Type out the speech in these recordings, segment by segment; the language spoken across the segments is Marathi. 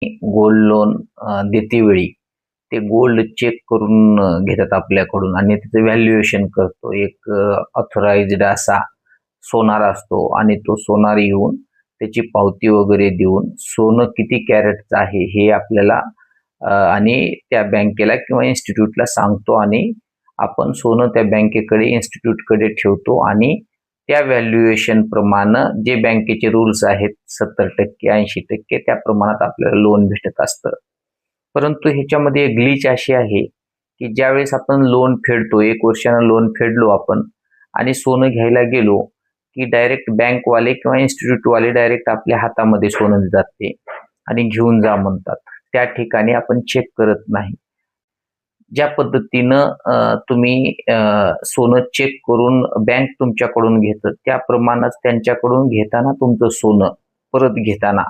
गोल्ड लोन देते वेळी ते गोल्ड चेक करून घेतात आपल्याकडून आणि त्याचं व्हॅल्युएशन करतो. एक ऑथराइज्ड असा सोनार असतो आणि तो सोनार येऊन त्याची पावती वगैरे देऊन सोनं किती कॅरेटचं आहे हे आपल्याला आणि त्या बँकेला किंवा इन्स्टिट्यूटला सांगतो आणि आपण सोनं त्या बँकेकडे इन्स्टिट्यूटकडे ठेवतो आणि त्या व्हॅल्युएशन प्रमाणे जे बँकेचे रूल्स आहेत 70% 80% त्या प्रमाणात आपल्याला लोन भेटत असतं. परंतु ह्याच्यामध्ये एक ग्लिच अशी आहे की ज्यावेळेस आपण लोन फेडतो 1 वर्षानं लोन फेडलो आपण आणि सोनं घ्यायला गेलो की डायरेक्ट बँकवाले किंवा इन्स्टिट्यूटवाले डायरेक्ट आपल्या हातामध्ये सोनं देतात ते आणि घेऊन जा म्हणतात. त्या ठिकाणी आपण चेक करत नाही. ज्या पद्धतीनं तुम्ही सोनं चेक करून बँक तुमच्याकडून घेतं त्याप्रमाणेच त्यांच्याकडून घेताना तुमचं सोनं परत घेताना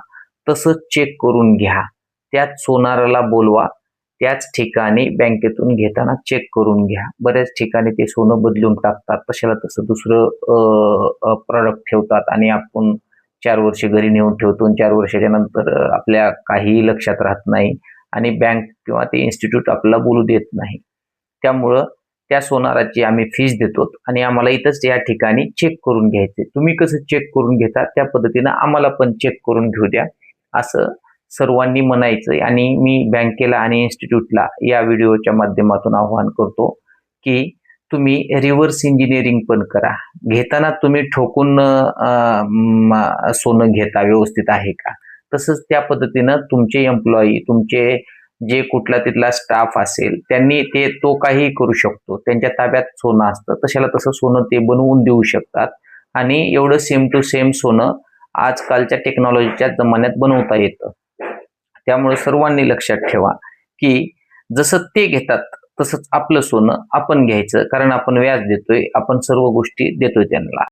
तसंच चेक करून घ्या. त्याच सोनाराला बोलवा, त्याच ठिकाणी बँकेतून घेताना चेक करून घ्या. बऱ्याच ठिकाणी ते सोनं बदलून टाकतात, तशाला तसं दुसरं प्रॉडक्ट ठेवतात आणि आपण 4 वर्ष घरी नेऊन ठेवतो आणि 4 वर्षाच्या नंतर आपल्या काहीही लक्षात राहत नाही आणि बँक किंवा ते इन्स्टिट्यूट आपल्याला बोलू देत नाही. त्यामुळं त्या सोनाराची आम्ही फीस देतो आणि आम्हाला इथंच या ठिकाणी चेक करून घ्यायचे. तुम्ही कसं चेक करून घेता त्या पद्धतीनं आम्हाला पण चेक करून घेऊ द्या असं सर्वांनी म्हणायचंय. आणि मी बँकेला आणि इन्स्टिट्यूटला या व्हिडिओच्या माध्यमातून आवाहन करतो की तुम्ही रिव्हर्स इंजिनिअरिंग पण करा. घेताना तुम्ही ठोकून सोनं घेता व्यवस्थित आहे का, तसंच त्या पद्धतीनं तुमचे एम्प्लॉई तुमचे जे कुठला तिथला स्टाफ असेल त्यांनी तो काही करू शकतो. त्यांच्या ताब्यात सोनं असतं, तशाला तसं सोनं ते बनवून देऊ शकतात आणि एवढं सेम टू सेम सोनं आजकालच्या टेक्नॉलॉजीच्या जमान्यात बनवता येतं. त्यामुळे सर्वांनी लक्षात ठेवा की जसं ते घेतात तसंच आपलं सोनं आपण घ्यायचं, कारण आपण व्याज देतोय, आपण सर्व गोष्टी देतोय त्यांना.